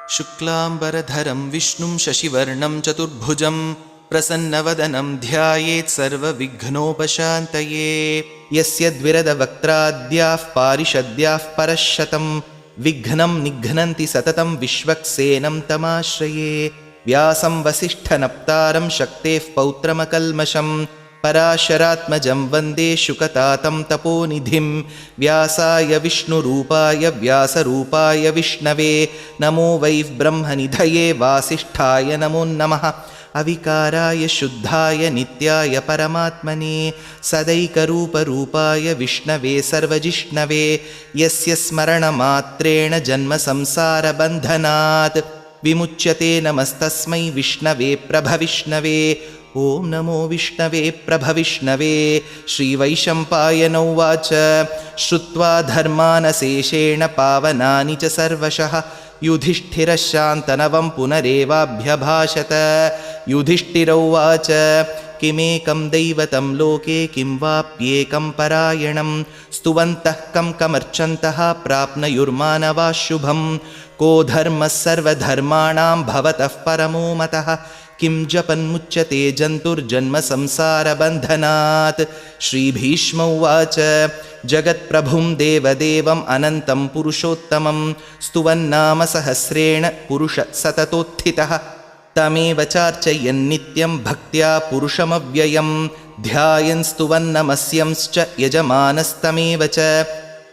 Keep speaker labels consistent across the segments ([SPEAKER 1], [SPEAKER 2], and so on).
[SPEAKER 1] शुक्लाम्बरधरं विष्णुं शशिवर्णं चतुर्भुजं प्रसन्नवदनं ध्यायेत् सर्वविघ्नोपशान्तये। यस्य द्विरदवक्त्राद्याः पारिषद्याः परश्शतं विघ्नं निघ्नन्ति सततं विश्वक्सेनं तमाश्रये। व्यासं वसिष्ठनप्तारं शक्तेः पौत्रमकल्मषं पराशरात्मजं वन्दे शुकतातं तपोनिधिं। व्यासाय विष्णुरूपाय व्यासरूपाय विष्णवे नमो वै ब्रह्मनिधये वासिष्ठाय नमो नमः। अविकाराय शुद्धाय नित्याय परमात्मने सदैकरूपरूपाय विष्णवे सर्वजिष्णवे यस्य स्मरणमात्रेण जन्मसंसारबन्धनात् विमुच्यते। नमस्तस्मै विष्णवे प्रभविष्णवे। ॐ नमो विष्णवे प्रभविष्णवे। श्रीवैशम्पायन उवाच श्रुत्वा धर्मानशेषेण पावनानि च सर्वशः युधिष्ठिरः शान्तनवं पुनरेवाभ्यभाषत। युधिष्ठिर उवाच किमेकं दैवतं लोके किं वाप्येकं परायणं स्तुवन्तः कं कमर्चन्तः प्राप्नुयुर्मानवाः शुभं। को धर्मः सर्वधर्माणां भवतः परमो मतः किं जपन्मुच्यते जन्तुर्जन्मसंसारबन्धनात्। श्रीभीष्म उवाच जगत्प्रभुं देवदेवम् अनन्तं पुरुषोत्तमं स्तुवन्नाम सहस्रेण पुरुषः सततोत्थितः। तमेव चार्चयन्नित्यं भक्त्या पुरुषमव्ययं ध्यायन् स्तुवन्नमस्यंश्च यजमानस्तमेव च।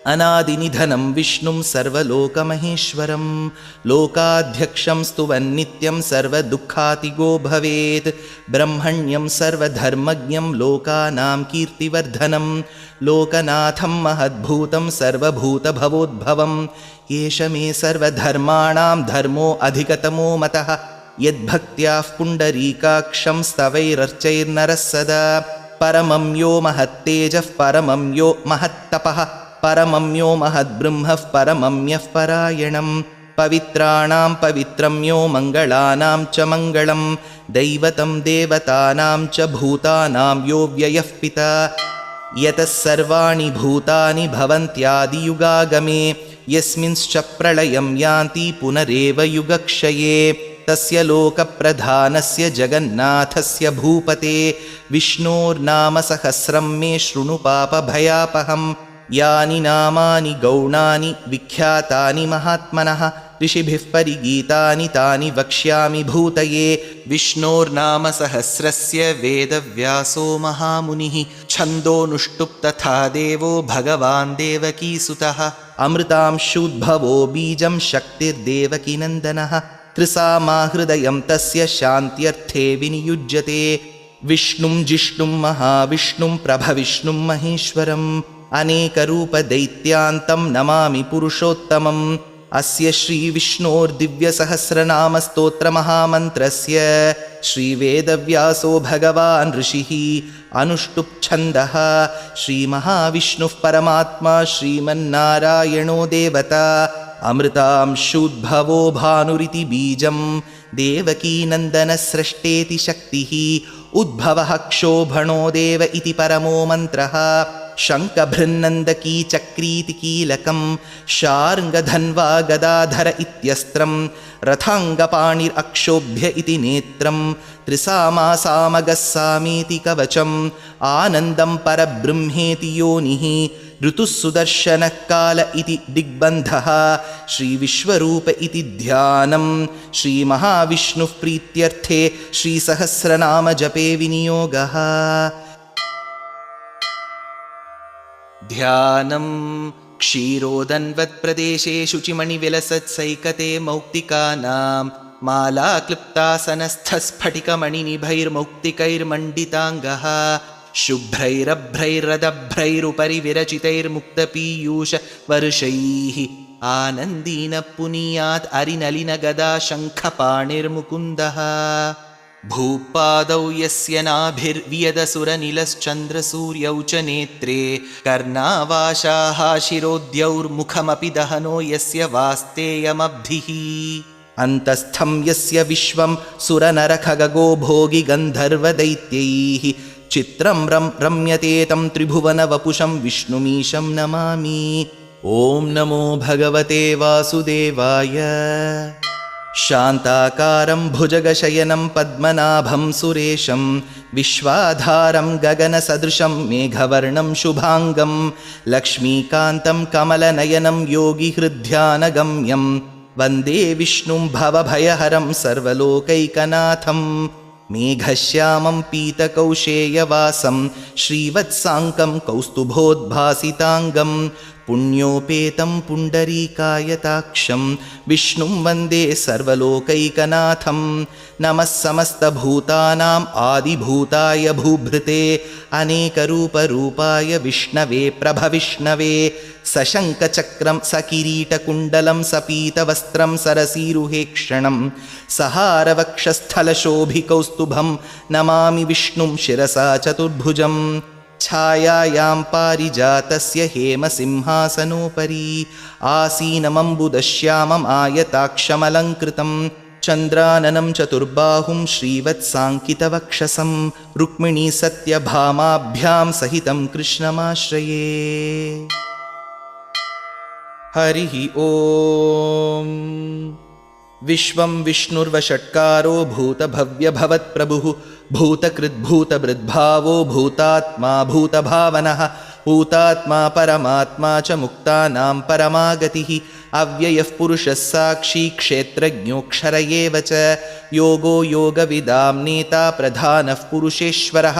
[SPEAKER 1] अनादिनिधनं विष्णुं सर्वलोकमहेश्वरं लोकाध्यक्षं स्तुवन्नित्यं सर्वदुःखातिगो भवेत्। ब्रह्मण्यं सर्वधर्मज्ञं लोकानां कीर्तिवर्धनं लोकनाथं महद्भूतं सर्वभूतभवोद्भवं। एष मे सर्वधर्माणां धर्मो अधिकतमो मतः यद्भक्त्याः पुण्डरीकाक्षं स्तवैरर्चैर्नरः सदा। परमं यो महत्तेजः परमं यो महत्तपः परमं यो महद्ब्रह्मः परमं यः परायणं। पवित्राणां पवित्रं यो मङ्गलानां च मङ्गलं दैवतं देवतानां च भूतानां यो व्ययः पिता। यतः सर्वाणि भूतानि भवन्त्यादियुगागमे यस्मिंश्च प्रलयं यान्ति पुनरेव युगक्षये। तस्य लोकप्रधानस्य जगन्नाथस्य भूपते विष्णोर्नाम सहस्रं मे शृणु पापभयापहम्। यानि नामानि गौणानि विख्यातानि महात्मनः ऋषिभिः परिगीतानि तानि वक्ष्यामि भूतये। विष्णोर्नाम सहस्रस्य वेदव्यासो महामुनिः छन्दोनुष्टुप् तथा देवो भगवान् देवकीसुतः। अमृतांशूद्भवो बीजं शक्तिर्देवकीनन्दनः त्रिसामाहृदयं तस्य शान्त्यर्थे विनियुज्यते। विष्णुं जिष्णुं महाविष्णुं प्रभविष्णुं महेश्वरम् अनेकरूपदैत्यान्तं नमामि पुरुषोत्तमम्। अस्य श्रीविष्णोर्दिव्यसहस्रनामस्तोत्रमहामन्त्रस्य श्रीवेदव्यासो भगवान् ऋषिः अनुष्टुप्छन्दः। श्रीमहाविष्णुः परमात्मा श्रीमन्नारायणो देवता अमृतांशूद्भवो भानुरिति बीजं देवकीनन्दनस्रष्टेति शक्तिः उद्भवः क्षोभणो देव इति परमो मन्त्रः। शङ्खभृन्नन्दकी चक्रीति कीलकं शार्ङ्गधन्वा गदाधर इत्यस्त्रं रथाङ्गपाणिरक्षोभ्य इति नेत्रं त्रिसामासामगः सामेति कवचम् आनन्दं परब्रह्मेति योनिः ऋतुः सुदर्शनः काल इति दिग्बन्धः। श्रीविश्वरूप इति ध्यानं श्रीमहाविष्णुः प्रीत्यर्थे श्रीसहस्रनामजपे विनियोगः। ध्यानं क्षीरोदन्वत्प्रदेशे शुचिमणिविलसत्सैकते मौक्तिकानां मालाक्लुप्तासनस्थस्फटिकमणिनिभैर्मौक्तिकैर्मण्डिताङ्गः शुभ्रैरभ्रैरदभ्रैरुपरि विरचितैर्मुक्तपीयूषवर्षैः आनन्दीन पुनीयात् अरिनलिनगदा शङ्खपाणिर्मुकुन्दः। भूपादौ यस्य नाभिर्वियदसुरनिलश्चन्द्रसूर्यौ च नेत्रे कर्णावाशाः शिरोद्यौर्मुखमपि दहनो यस्य वास्तेयमब्धिः। अन्तस्थं यस्य विश्वं सुरनरखगो भोगि गन्धर्वदैत्यैः चित्रं रम्यते तं त्रिभुवनवपुषं विष्णुमीशं नमामि। ॐ नमो भगवते वासुदेवाय। शान्ताकारं भुजगशयनं पद्मनाभं सुरेशं विश्वाधारं गगनसदृशं मेघवर्णं शुभाङ्गं लक्ष्मीकान्तं कमलनयनं योगिहृद्ध्यानगम्यं वन्दे विष्णुं भवभयहरं सर्वलोकैकनाथं मेघश्यामं पीतकौशेयवासं श्रीवत्साङ्कं कौस्तुभोद्भासिताङ्गं पुण्योपेतं पुण्डरीकायताक्षं विष्णुं वन्दे सर्वलोकैकनाथं नमः समस्तभूतानाम् आदिभूताय भूभृते अनेकरूपरूपाय विष्णवे प्रभविष्णवे सशङ्खचक्रं सकिरीटकुण्डलं सपीतवस्त्रं सरसीरुहेक्षणं सहारवक्षस्थलशोभिकौस्तुभं नमामि विष्णुं शिरसा चतुर्भुजं छायायां पारिजातस्य हेमसिंहासनोपरि आसीनमम्बुदश्यामम् आयताक्षमलङ्कृतं चन्द्राननं चतुर्बाहुं श्रीवत्साङ्कितवक्षसं रुक्मिणी सत्यभामाभ्यां सहितं कृष्णमाश्रये। हरिः ॐ। विश्वं विष्णुर्वषट्कारो भूतभव्यभवत्प्रभुः भूतकृद्भूतभृद्भावो भूतात्मा भूतभावनः भूतात्मा परमात्मा च मुक्तानां परमागतिः अव्ययः पुरुषः साक्षी क्षेत्रज्ञोऽक्षर एव च योगो योगविदां नेता प्रधानः पुरुषेश्वरः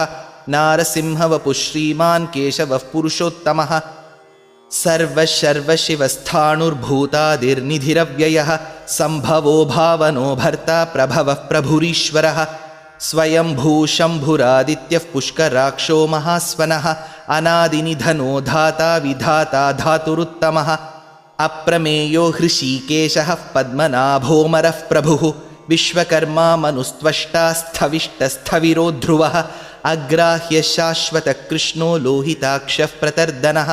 [SPEAKER 1] नारसिंहवपुः श्रीमान् केशवः पुरुषोत्तमः सर्वशर्वशिवस्थाणुर्भूतादिर्निधिरव्ययः सम्भवो भावनो भर्ता प्रभवः प्रभुरीश्वरः स्वयंभू शम्भुरादित्यः पुष्कराक्षो महास्वनः अनादिनिधनो धाता विधाता धातुरुत्तमः अप्रमेयो हृषीकेशः पद्मनाभोमरः प्रभुः विश्वकर्मा मनुस्त्वष्टा स्थविष्टस्थविरो ध्रुवः अग्राह्य शाश्वतकृष्णो लोहिताक्षः प्रतर्दनः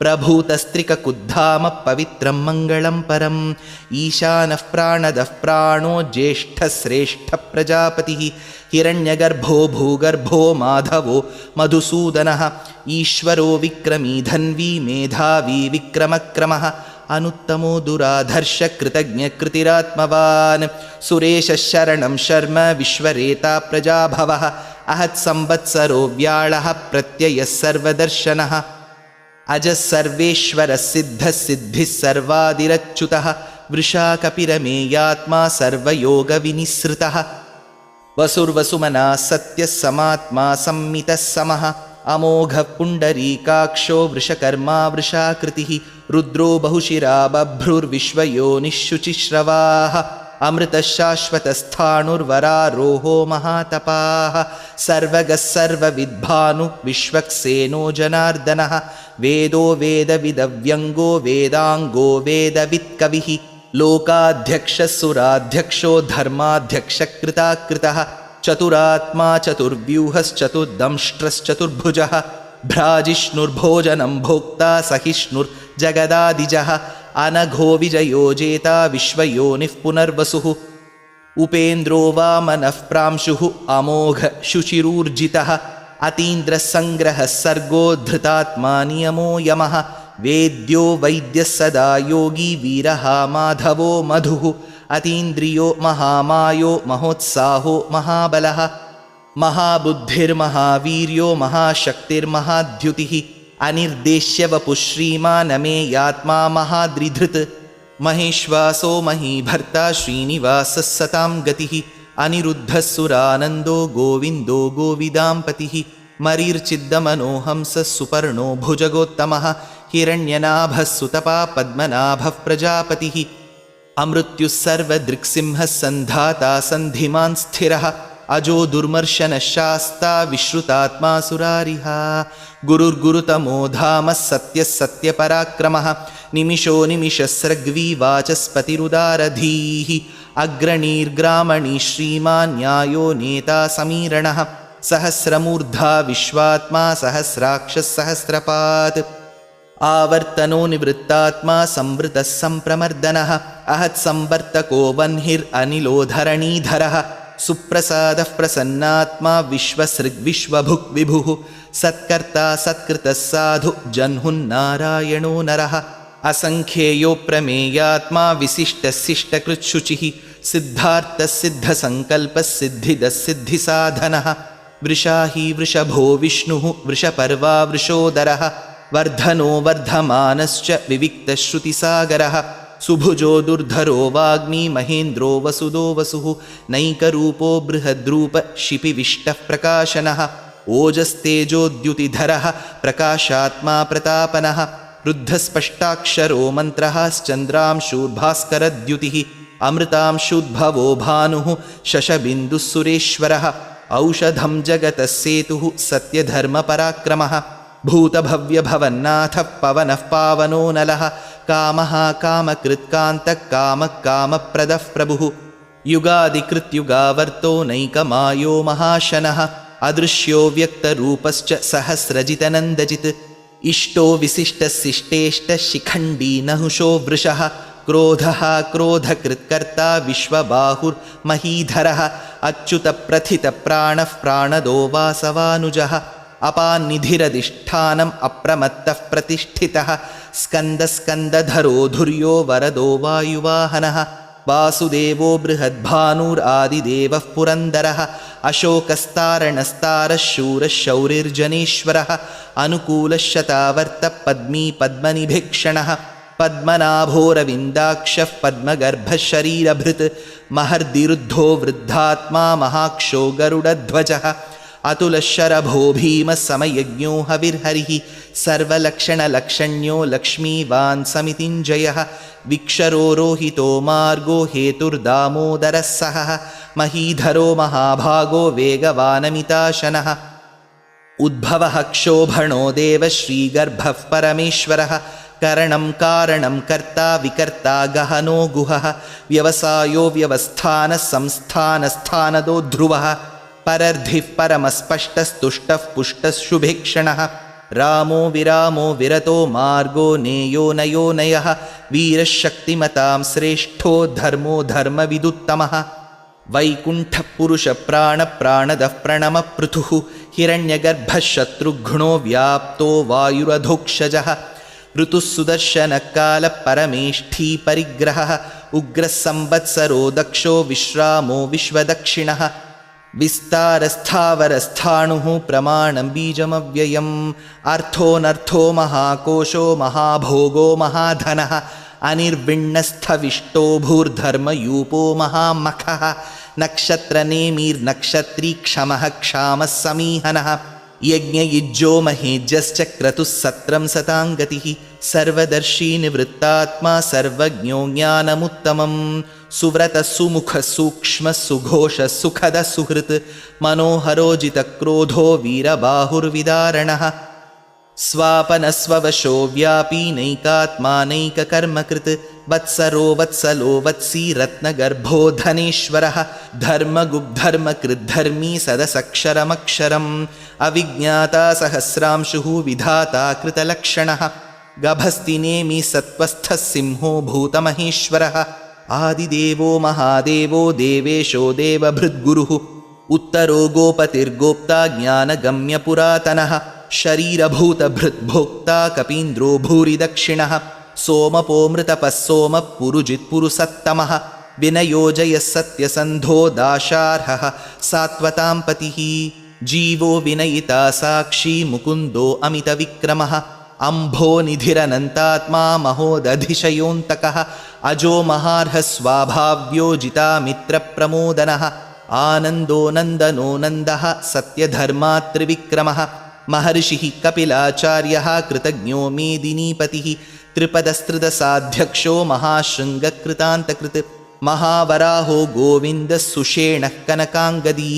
[SPEAKER 1] प्रभूतस्त्रिककुद्धाम पवित्रं मङ्गलं परम् ईशानः प्राणदः प्राणो ज्येष्ठश्रेष्ठप्रजापतिः हिरण्यगर्भो भूगर्भो माधवो मधुसूदनः ईश्वरो विक्रमी धन्वी मेधावी विक्रमक्रमः अनुत्तमो दुराधर्षकृतज्ञकृतिरात्मवान् सुरेशः शरणं शर्म विश्वरेता प्रजाभवः अहत्संवत्सरो व्याळः प्रत्ययः सर्वदर्शनः अजः सर्वेश्वरः सिद्धः सिद्धिः सर्वादिरच्युतः वृषाकपिरमेयात्मा सर्वयोगविनिसृतः वसुर्वसुमना सत्यः समात्मा संमितः समः अमोघः पुण्डरीकाक्षो वृषकर्मा वृषाकृतिः रुद्रो बहुशिरा बभ्रुर्विश्वयोनिः शुचिश्रवाः अमृतः शाश्वतस्थाणुर्वरारोहो महातपाः सर्वगः सर्वविद्भानु विश्वक्सेनो जनार्दनः वेदो वेदविदव्यङ्गो वेदाङ्गो वेदवित्कविः लोकाध्यक्षः सुराध्यक्षो धर्माध्यक्षकृताकृतः चतुरात्मा चतुर्व्यूहश्चतुर्दंष्ट्रश्चतुर्भुजः भ्राजिष्णुर्भोजनं भोक्ता सहिष्णुर्जगदादिजः अनघो विजयो जेता विश्वयोनिः पुनर्वसुः उपेन्द्रो वामनः प्रांशुः अमोघ शुचिरूर्जितः अतीन्द्रसङ्ग्रहः सर्गो धृतात्मा नियमो यमः वेद्यो वैद्यः सदा योगी वीरः माधवो मधुः अतीन्द्रियो महामायो महोत्साहो महाबलः महाबुद्धिर्महावीर्यो महाशक्तिर्महाद्युतिः अनिर्देश्य वपुः श्रीमानमेयात्मा महाद्रिधृत् महेश्वासो महीभर्ता श्रीनिवासः सतां गतिः अनिरुद्धः सुरानन्दो गोविन्दो गोविदाम्पतिः मरीर्चिद्दमनोहंसः सुपर्णो भुजगोत्तमः हिरण्यनाभः सुतपा पद्मनाभः प्रजापतिः अमृत्युः सर्वदृक्सिंहः सन्धाता सन्धिमान् स्थिरः अजो दुर्मर्शनः शास्ता विश्रुतात्मा सुरारिः गुरुर्गुरुतमो धामः सत्यः सत्यपराक्रमः निमिषो निमिषस्रग्वी वाचस्पतिरुदारधीः अग्रणीर्ग्रामणी श्रीमान् न्यायो नेता समीरणः सहस्रमूर्धा विश्वात्मा सहस्राक्षः सहस्रपात् आवर्तनो निवृत्तात्मा संवृतः सम्प्रमर्दनः अहत्संवर्तको वह्निरनिलो धरणीधरः सुप्रसादः प्रसन्नात्मा विश्वसृग्विश्वभुक् विभुः सत्कर्ता सत्कृतः साधु जह्नुन्नारायणो नरः असङ्ख्येयो प्रमेयात्मा विशिष्टशिष्टकृत्शुचिः सिद्धार्थसिद्धसङ्कल्पसिद्धिदसिद्धिसाधनः वृषा हि वृषभो विष्णुः वृषपर्वा वृषोदरः वर्धनो वर्धमानश्च विविक्तश्रुतिसागरः सुभुजो दुर्धरो वाग्मी महेन्द्रो वसुदो वसुः नैकरूपो बृहद्रूप शिपिविष्टः प्रकाशनः ओजस्तेजोद्युतिधरः प्रकाशात्मा प्रतापनः रुद्धस्पष्टाक्षरो मन्त्रः श्चन्द्रांशूर्भास्करद्युतिः अमृतांशुद्भवो भानुः शशबिन्दुः सुरेश्वरः औषधं जगतः सेतुः सत्यधर्मपराक्रमः भूतभव्यभवन्नाथः पवनः पावनो नलः कामः कामकृत्कान्तः कामः कामप्रदः प्रभुः युगादिकृत्युगावर्तो नैकमायो महाशनः अदृश्यो व्यक्तरूपश्च सहस्रजितनन्दजित् इष्टो विशिष्टशिष्टेष्टशिखण्डी नहुषो वृषः क्रोधः क्रोधकृत्कर्ता विश्वबाहुर्महीधरः अच्युतप्रथितप्राणः प्राणदो वासवानुजः अपान्निधिरधिष्ठानम् अप्रमत्तः प्रतिष्ठितः स्कन्दस्कन्दधरो धुर्यो वरदो वायुवाहनः वासुदेवो बृहद्भानुरादिदेवः पुरन्दरः अशोकस्तारणस्तारः शूरः शौरिर्जनेश्वरः अनुकूलशतावर्तः पद्मी पद्मनिभीक्षणः पद्मनाभोरविन्दाक्षः पद्मगर्भः शरीरभृत् महर्दिरुद्धो वृद्धात्मा महाक्षो गरुडध्वजः अतुलशरभो भीमः समयज्ञो हविर्हरिः सर्वलक्षणलक्षण्यो लक्ष्मीवान् समितिञ्जयः विक्षरो रोहितो मार्गो हेतुर्दामोदरः सहः महीधरो महाभागो वेगवानमिताशनः उद्भवः क्षोभणो देवः श्रीगर्भः परमेश्वरः करणं कारणं कर्ता विकर्ता गहनो गुहः व्यवसायो व्यवस्थानः संस्थानस्थानदो ध्रुवः परर्धिः परमस्पष्टस्तुष्टः पुष्टः शुभेक्षणः रामो विरामो विरतो मार्गो नेयो नयो नयः वीरशक्तिमतां श्रेष्ठो धर्मो धर्मविदुत्तमः वैकुण्ठपुरुषप्राणप्राणदः प्रणमपृथुः हिरण्यगर्भः शत्रुघ्नो व्याप्तो वायुरधोक्षजः ऋतुः सुदर्शनकालः परमेष्ठी परिग्रहः उग्रः संवत्सरो दक्षो विश्रामो विश्वदक्षिणः विस्तारस्थावरस्थाणुः प्रमाणं बीजमव्ययम् अर्थोऽनर्थो महाकोशो महाभोगो महाधनः अनिर्विण्णस्थविष्टो भूर्धर्मयूपो महामखः नक्षत्रनेमिर्नक्षत्री क्षमः क्षामः समीहनः यज्ञयुज्यो महेज्यश्च क्रतुः सत्रं सताङ्गतिः सर्वदर्शी निवृत्तात्मा सर्वज्ञो ज्ञानमुत्तमं सुव्रतः सुमुखः सूक्ष्मः सुघोषः सुखदः सुहृत् मनोहरोजितक्रोधो वीरबाहुर्विदारणः स्वापनस्ववशो व्यापी नैकात्मानैककर्मकृत् वत्सरो वत्सलो वत्सी रत्नगर्भो धनेश्वरः धर्मगुब्धर्मकृद्धर्मी सदसक्षरमक्षरम् अविज्ञाता सहस्रांशुः विधाता कृतलक्षणः गभस्तिनेमि सत्त्वस्थः सिंहो भूतमहेश्वरः आदिदेवो महादेवो देवेशो देवभृद्गुरुः उत्तरो गोपतिर्गोप्ता ज्ञानगम्यपुरातनः शरीरभूतभृद्भोक्ता कपीन्द्रो भूरिदक्षिणः सोमपो मृतपः सोमः पुरुजित्पुरुसत्तमः विनयोजयः सत्यसन्धो दाशार्हः सात्वतां पतिः जीवो विनयिता साक्षी मुकुन्दो अमितविक्रमः अम्भो निधिरनन्तात्मा महोदधिशयोऽन्तकः अजो महार्हः स्वाभाव्योजितामित्रप्रमोदनः आनन्दो नन्दनो नन्दः सत्यधर्मात्रिविक्रमः महर्षिः कपिलाचार्यः कृतज्ञो मेदिनीपतिः त्रिपदस्त्रिदशाध्यक्षो महाशृङ्गकृतान्तकृत् महावराहो गोविन्दः सुषेणः कनकाङ्गदी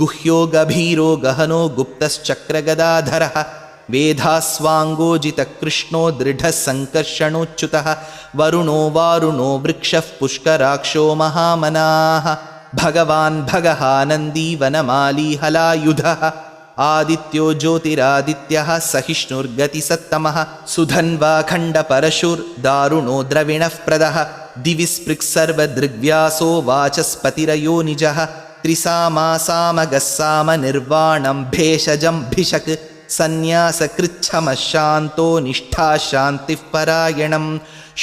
[SPEAKER 1] गुह्यो गभीरो गहनो गुप्तश्चक्रगदाधरः वेधास्वाङ्गोजितकृष्णो दृढः सङ्कर्षणोच्युतः वरुणो वारुणो वृक्षः पुष्कराक्षो महामनाः भगवान् भगहानन्दी वनमाली हलायुधः आदित्यो ज्योतिरादित्यः सहिष्णुर्गतिसत्तमः सुधन्वाखण्डपरशुर्दारुणो द्रविणः प्रदः दिविस्पृक्सर्वदृग्व्यासो वाचस्पतिरयो निजः त्रिसामासामगस्सामनिर्वाणं भेषजं भिषक् सन्न्यासकृच्छमः शान्तो निष्ठा शान्तिः परायणं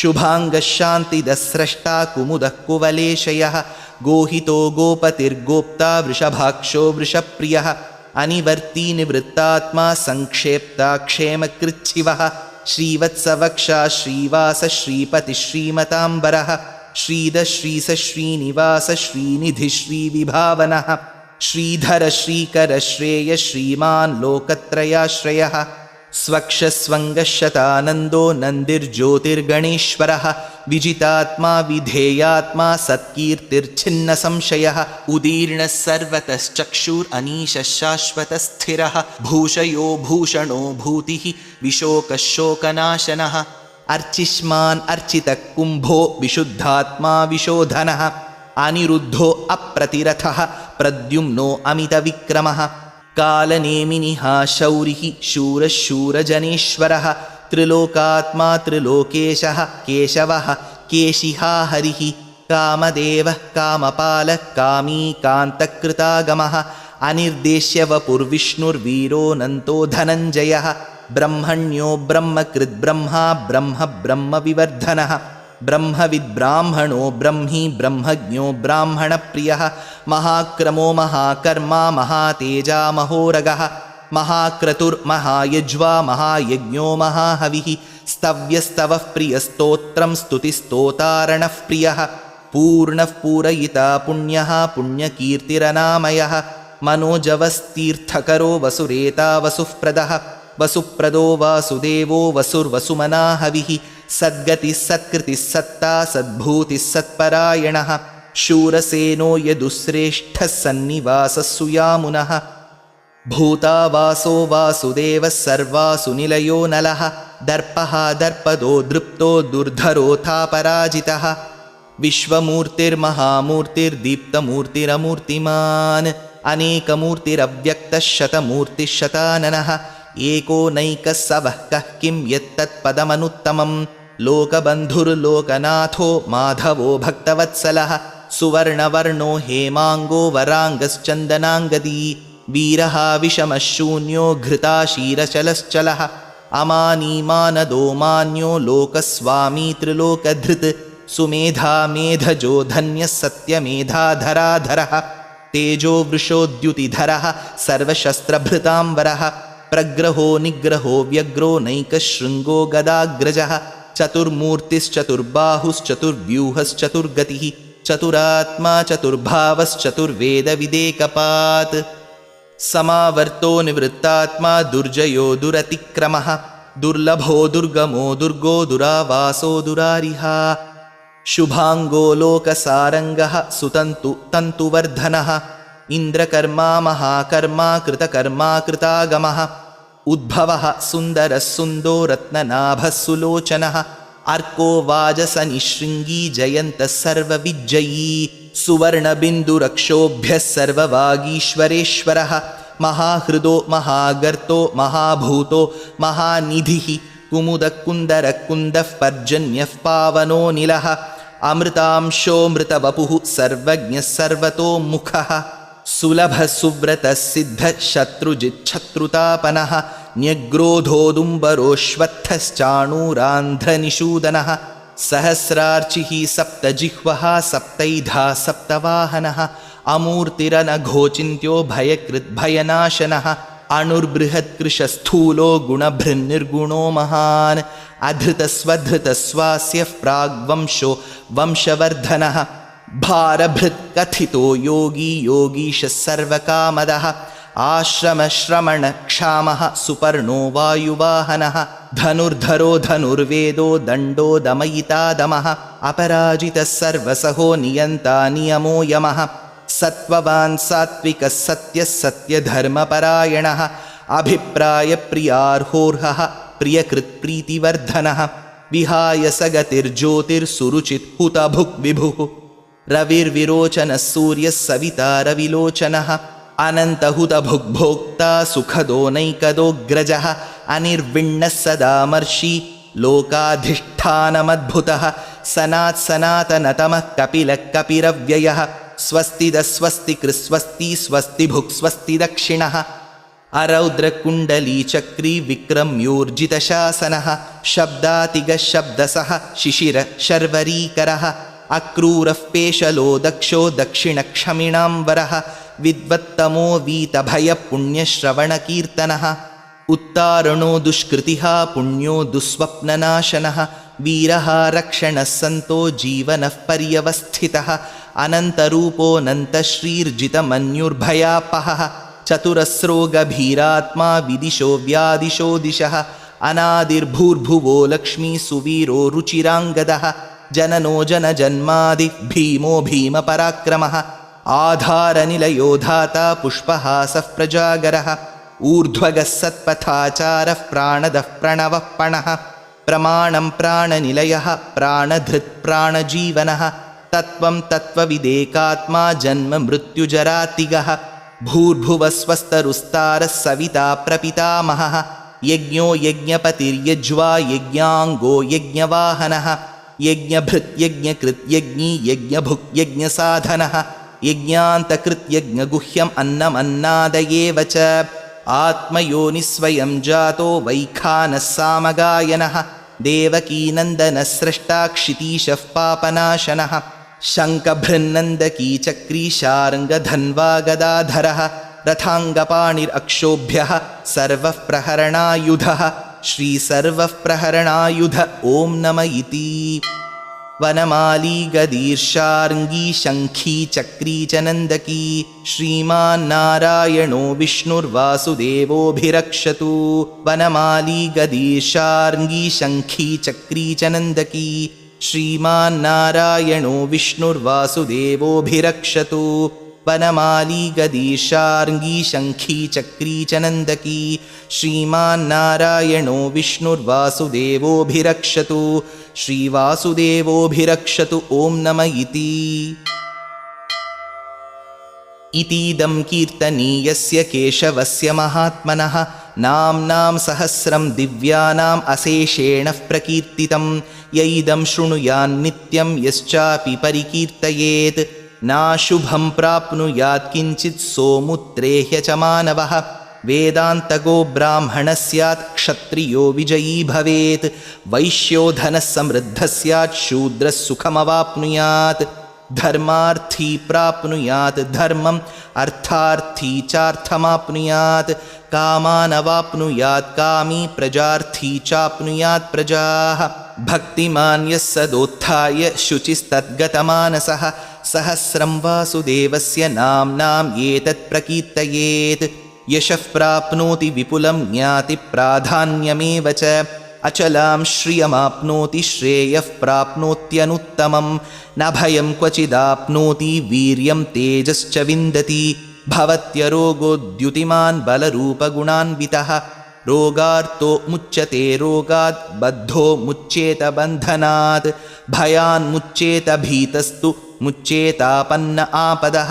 [SPEAKER 1] शुभाङ्गशान्तिदस्रष्टा कुमुदः कुवलेशयः गोहितो गोपतिर्गोप्ता वृषभाक्षो वृषप्रियः अनिवर्ती निवृत्तात्मा संक्षेप्ता क्षेमकृच्छिवः श्रीवत्सवक्षा श्रीवास श्रीपति श्रीमताम्बरः श्रीद श्रीस श्रीनिवास श्रीनिधि श्रीविभावनः श्रीधर श्रीकर श्रेय श्रीमान् लोकत्रयाश्रयः स्वक्षस्वङ्गशतानन्दो नन्दिर्ज्योतिर्गणेश्वरः विजितात्मा विधेयात्मा सत्कीर्तिर्छिन्नसंशयः उदीर्णः सर्वतश्चक्षुरनीशः शाश्वतस्थिरः भूषयो भूषणो भूतिः विशोकः शोकनाशनः अर्चिष्मान् अर्चितः कुम्भो विशुद्धात्मा विशोधनः अनिरुद्धो अप्रतिरथः प्रद्युम्नो अमितविक्रमः कालनेमिनिः शौरिः शूरः शूरजनेश्वरः त्रिलोकात्मा त्रिलोकेशः केशवः केशिहा हरिः कामदेवः कामपालः कामी कान्तकृतागमः अनिर्देश्य वपुर्विष्णुर्वीरोऽनन्तो धनञ्जयः ब्रह्मण्यो ब्रह्मकृद्ब्रह्मा ब्रह्म ब्रह्मविवर्धनः ब्रह्मविद्ब्राह्मणो ब्रह्मी ब्रह्मज्ञो ब्राह्मणप्रियः महाक्रमो महाकर्मा महातेजा महोरगः महाक्रतुर्महायज्वा महायज्ञो महाहविः स्तव्यस्तवः प्रियस्तोत्रं स्तुतिस्तोतारणः प्रियः पूर्णः पूरयिता पुण्यः पुण्यकीर्तिरनामयः मनोजवस्तीर्थकरो वसुरेता वसुःप्रदः वसुप्रदो वासुदेवो वसुर्वसुमनाहविः सद्गतिः सत्कृतिः सत्ता सद्भूतिः सत्परायणः शूरसेनो यदुश्रेष्ठः सन्निवासः सुयामुनः भूतावासो वासुदेवः सर्वासु निलयो नलः दर्पः दर्पदो दृप्तो दुर्धरोऽथापराजितः विश्वमूर्तिर्महामूर्तिर्दीप्तमूर्तिरमूर्तिमान् अनेकमूर्तिरव्यक्तः शतमूर्तिः शताननः एको नैकः सवः कः किं यत्तत्पदमनुत्तमं लोकबन्धुर्लोकनाथो माधवो भक्तवत्सलः सुवर्णवर्णो हेमाङ्गो वराङ्गश्चन्दनाङ्गदी वीरः विषमः शून्यो घृताशीरचलश्चलः अमानीमानदो मान्यो लोकस्वामी त्रिलोकधृत् सुमेधा मेधजो धन्यः सत्यमेधाधराधरः तेजो वृषोद्युतिधरः सर्वशस्त्रभृताम्बरः प्रग्रहो निग्रहो व्यग्रो नैकशृङ्गो गदाग्रजः चतुर्मूर्तिश्चतुर्बाहुश्चतुर्व्यूहश्चतुर्गतिः चतुरात्मा चतुर्भावश्चतुर्वेदविदेकपात् समावर्तो निवृत्तात्मा दुर्जयो दुरतिक्रमः दुर्लभो दुर्गमो दुर्गो दुरावासो दुरारिहा शुभाङ्गो लोकसारङ्गः सुतन्तु तन्तुवर्धनः इन्द्रकर्मा महाकर्मा कृतकर्मा कृतागमः उद्भवः सुन्दरः सुन्दो रत्ननाभः सुलोचनः अर्को वाजसनिशृङ्गी जयन्तः सर्वविज्जयी सुवर्णबिन्दुरक्षोभ्यः सर्ववागीश्वरेश्वरः महाहृदो महागर्तो महाभूतो महानिधिः कुमुदकुन्दरकुन्दः पर्जन्यः पावनो निलः अमृतांशोऽमृतवपुः सर्वज्ञः सर्वतोमुखः सुलभः सुव्रतः सिद्धः शत्रुजिच्छत्रुतापनः न्यग्रोधोदुम्बरोऽश्वत्थश्चाणूरान्ध्रनिषूदनः सहस्रार्चिः सप्तजिह्वः सप्तैधा सप्तवाहनः अमूर्तिरनघोचिन्त्यो भयकृद्भयनाशनः अणुर्बृहत्कृशस्थूलो गुणभृन्निर्गुणो महान् अधृतस्वधृतस्वास्यः प्राग्वंशो वंशवर्धनः भारभृत्कथितो योगी योगीशः सर्वकामदः आश्रमश्रमणक्षामः सुपर्णो वायुवाहनः धनुर्धरो धनुर्वेदो दण्डो दमयितादमः अपराजितः सर्वसहो नियन्ता नियमो यमः सत्त्ववान् सात्विकः सत्यः सत्यधर्मपरायणः अभिप्रायप्रियार्होर्हः प्रियकृत्प्रीतिवर्धनः विहाय सगतिर्ज्योतिर्सुरुचित् हुतभुक् विभुः रविर्विरोचनः सूर्यः सविता रविलोचनः अनन्तहुतभुग्भोक्ता सुखदो नैकदोऽग्रजः अनिर्विण्णः सदामर्षि लोकाधिष्ठानमद्भुतः सनात्सनातनतमः कपिलः कपिरव्ययः स्वस्तिदस्वस्तिकृस्वस्ति स्वस्तिभुक् स्वस्ति दक्षिणः अरौद्रकुण्डलीचक्री विक्रम्योर्जितशासनः शब्दातिगशब्दसः शिशिर शर्वरीकरः अक्रूरः पेशलो दक्षो दक्षिणक्षमिणाम्बरः विद्वत्तमो वीतभयपुण्यश्रवणकीर्तनः उत्तारणो दुष्कृतिः पुण्यो दुःस्वप्ननाशनः वीरः रक्षणः सन्तो जीवनः पर्यवस्थितः अनन्तरूपोऽनन्तश्रीर्जितमन्युर्भयापहः चतुरस्रो गभीरात्मा विदिशो व्यादिशो दिशः अनादिर्भूर्भुवो लक्ष्मी सुवीरो रुचिराङ्गदः जननो जनजन्मादि भीमो भीमपराक्रमः आधारनिलयो धाता पुष्पहासः प्रजागरः ऊर्ध्वगः सत्पथाचारः प्राणदः प्रणवः पणः प्रमाणं प्राणनिलयः प्राणधृत् प्राणजीवनः तत्त्वं तत्त्वविदेकात्मा जन्म मृत्युजरातिगः भूर्भुवस्वस्तरुस्तारः सविता प्रपितामहः यज्ञो यज्ञपतिर्यज्वा यज्ञाङ्गो यज्ञवाहनः यज्ञभृत् यज्ञकृत् यज्ञी यज्ञभुक् यज्ञसाधनः यज्ञान्तकृत् यज्ञगुह्यम् अन्नमन्नादयेव च आत्मयोनिस्वयं जातो वैखानः सामगायनः देवकीनन्दनः स्रष्टा क्षितीशः पापनाशनः शङ्खभृन्नन्दकी चक्री शार्ङ्गधन्वा गदाधरः रथाङ्गपाणिरक्षोभ्यः सर्वः प्रहरणायुधः श्रीसर्वः प्रहरणायुध ॐ नम इति वनमाली गदीर्षार्ङ्गी शङ्खी चक्री च नन्दकी श्रीमान्नारायणो विष्णुर्वासुदेवोऽभिरक्षतु वनमाली गदीर्षार्ङ्गी शङ्खी चक्री च नन्दकी श्रीमान्नारायणो विष्णुर्वासुदेवोऽभिरक्षतु वनमाली गदीर्षार्ङ्गी शङ्खी चक्री च नन्दकी श्रीमान्नारायणो विष्णुर्वासुदेवोऽभिरक्षतु श्रीवासुदेवोऽभिरक्षतु ॐ नम इति इतीदं कीर्तनीयस्य केशवस्य महात्मनः नाम्नां सहस्रं दिव्यानाम् अशेषेण प्रकीर्तितं यैदं शृणुयान्नित्यं यश्चापि परिकीर्तयेत् नाशुभं प्राप्नुयात् किञ्चित् सोमुत्रेह्य च मानवः वेदान्तगो ब्राह्मणः स्यात् क्षत्रियो विजयी भवेत् वैश्यो धनः समृद्धः स्यात् शूद्रः सुखमवाप्नुयात् धर्मार्थी प्राप्नुयात् धर्मम् अर्थार्थी चार्थमाप्नुयात् कामानवाप्नुयात् कामी प्रजार्थी चाप्नुयात् प्रजाः भक्तिमान् यः सदोत्थाय शुचिस्तद्गतमानसः सहस्रं वासुदेवस्य नाम्नाम् एतत् प्रकीर्तयेत् यशः प्राप्नोति विपुलं ज्ञाति प्राधान्यमेव च अचलां श्रियमाप्नोति श्रेयः प्राप्नोत्यनुत्तमं न भयं क्वचिदाप्नोति वीर्यं तेजश्च विन्दति भवत्यरोगोद्युतिमान् बलरूपगुणान्वितः रोगार्तो मुच्यते रोगात् बद्धो मुच्येत बन्धनात् भयान्मुच्येत भीतस्तु मुच्येतापन्न आपदः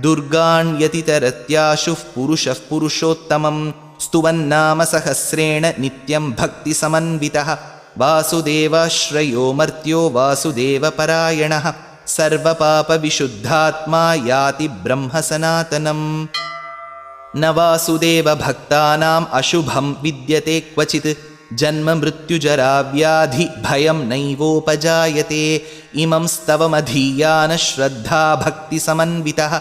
[SPEAKER 1] दुर्गाण्यतितरत्याशुः पुरुषः पुरुषोत्तमं स्तुवन्नाम सहस्रेण नित्यं भक्तिसमन्वितः वासुदेवाश्रयो मर्त्यो वासुदेवपरायणः सर्वपापविशुद्धात्मा याति ब्रह्म सनातनम् न वासुदेवभक्तानाम् अशुभं विद्यते क्वचित् जन्म मृत्युजरा व्याधि भयं नैवोपजायते इमं स्तवमधीयान श्रद्धा भक्तिसमन्वितः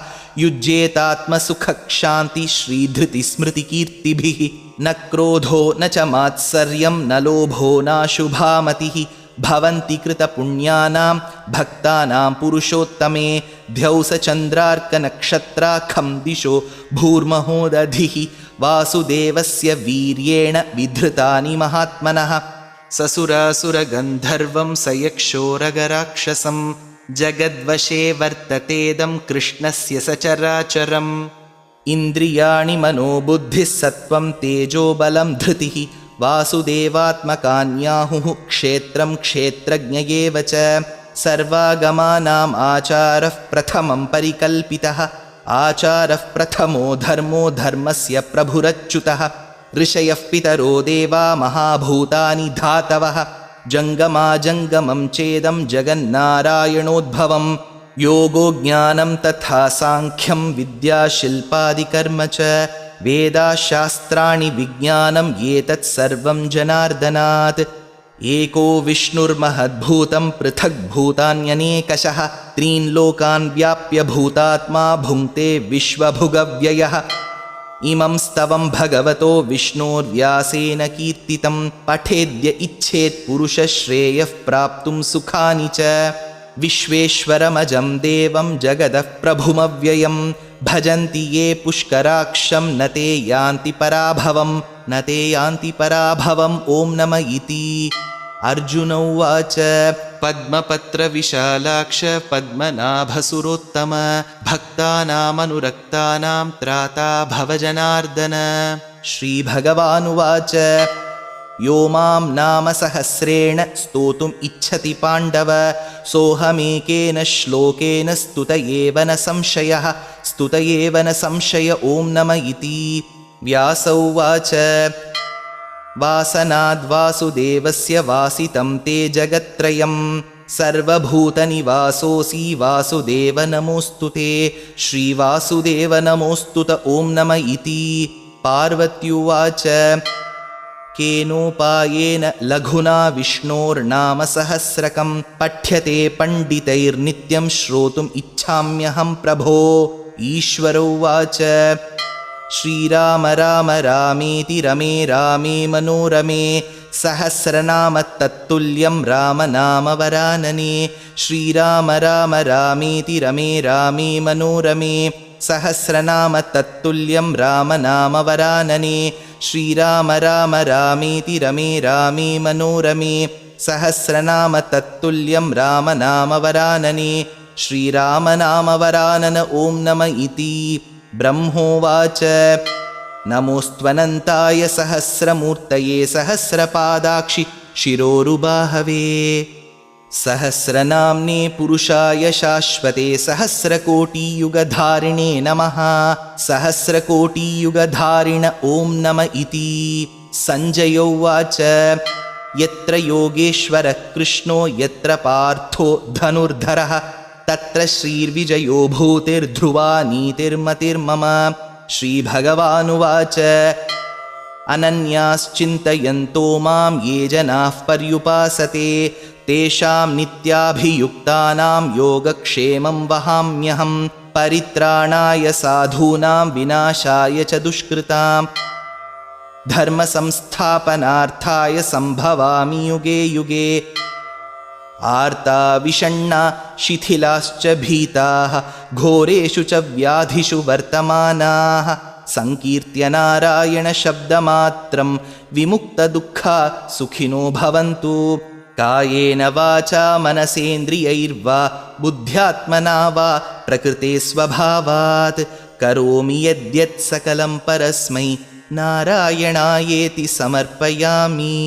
[SPEAKER 1] युज्येतात्मसुखक्षान्ति श्रीधृतिस्मृतिकीर्तिभिः न क्रोधो न च मात्सर्यं न लोभो नाशुभामतिः भवन्ति कृतपुण्यानां भक्तानां पुरुषोत्तमे ध्यौसचन्द्रार्कनक्षत्राखं दिशो भूर्महोदधिः वासुदेवस्य वीर्येण विधृतानि महात्मनः ससुरासुरगन्धर्वं सयक्षोरगराक्षसं जगद्वशे वर्ततेदं कृष्णस्य सचराचरम् इन्द्रियाणि मनोबुद्धिः सत्त्वं तेजोबलं धृतिः वासुदेवात्मकान्याहुः क्षेत्रं क्षेत्रज्ञ एव च सर्वागमानाम् आचारः प्रथमं परिकल्पितः आचारः प्रथमो धर्मो धर्मस्य प्रभुरच्युतः ऋषयः पितरो देवा महाभूतानि धातवः जङ्गमाजङ्गमं चेदं जगन्नारायणोद्भवं योगो ज्ञानं तथा साङ्ख्यं विद्याशिल्पादिकर्म च वेदाशास्त्राणि विज्ञानं एतत् सर्वं जनार्दनात् एको विष्णुर्महद्भूतं पृथग्भूतान्यनेकशः त्रीन् लोकान् व्याप्य भूतात्मा भुङ्क्ते विश्वभुगव्ययः इमं स्तवं भगवतो विष्णोर्व्यासेन कीर्तितं पठेद्य इच्छेत् पुरुषश्रेयः प्राप्तुं सुखानि च विश्वेश्वरमजं देवं जगदः प्रभुमव्ययं भजन्ति ये पुष्कराक्षं न ते यान्ति पराभवम् ॐ नम इति। अर्जुन उवाच पद्मपत्रविशालाक्ष पद्मनाभसुरोत्तम भक्तानामनुरक्तानां त्राता भवजनार्दन। श्रीभगवानुवाच यो मां नाम सहस्रेण स्तोतुम् इच्छति पाण्डव सोऽहमेकेन श्लोकेन स्तुत एव न संशय ॐ नम इति। व्यास उवाच वासनाद्वासुदेवस्य वासितं ते जगत्त्रयं सर्वभूतनिवासोऽसि वासुदेव नमोऽस्तु ते। श्रीवासुदेव नमोऽस्तु त ॐ नम इति। पार्वत्युवाच केनोपायेन लघुना विष्णोर्नाम सहस्रकं पठ्यते पण्डितैर्नित्यं श्रोतुम् इच्छाम्यहं प्रभो। ईश्वर उवाच श्रीराम राम रामेति रमे रामे मनोरमे सहस्रनाम तत्तुल्यं राम नाम वरानने। श्रीराम राम रामेति रमे रामे मनोरमे सहस्रनाम तत्तुल्यं राम नाम वरानने। श्रीराम राम रामेति रमे रामे मनोरमे सहस्रनाम तत्तुल्यं राम नाम वरानने। श्रीराम नाम वरानन ॐ नम इति। ब्रह्मोवाच नमोऽस्त्वनन्ताय सहस्रमूर्तये सहस्रपादाक्षि शिरोरुबाहवे सहस्रनाम्ने पुरुषाय शाश्वते सहस्रकोटियुगधारिणे नमः। सहस्रकोटियुगधारिण ॐ नम इति। सञ्जय उवाच यत्र योगेश्वरः कृष्णो यत्र पार्थो धनुर्धरः तत्र श्रीर्विजयो भूतिर्ध्रुवा नीतिर्मतिर्मम। श्रीभगवानुवाच अनन्याश्चिन्तयन्तो मां ये जनाः पर्युपासते तेषां नित्याभियुक्तानां योगक्षेमं वहाम्यहं परित्राणाय साधूनां विनाशाय च दुष्कृतां धर्मसंस्थापनार्थाय सम्भवामि युगे युगे। आर्ता विषण्णा शिथिलाश्च भीताः घोरेषु च व्याधिषु वर्तमानाः संकीर्त्य नारायणशब्दमात्रं विमुक्तदुःखा सुखिनो भवन्तु। कायेन वाचा मनसेन्द्रियैर्वा बुद्ध्यात्मना वा प्रकृते स्वभावात् करोमि यद्यत् सकलं परस्मै नारायणायेति समर्पयामि।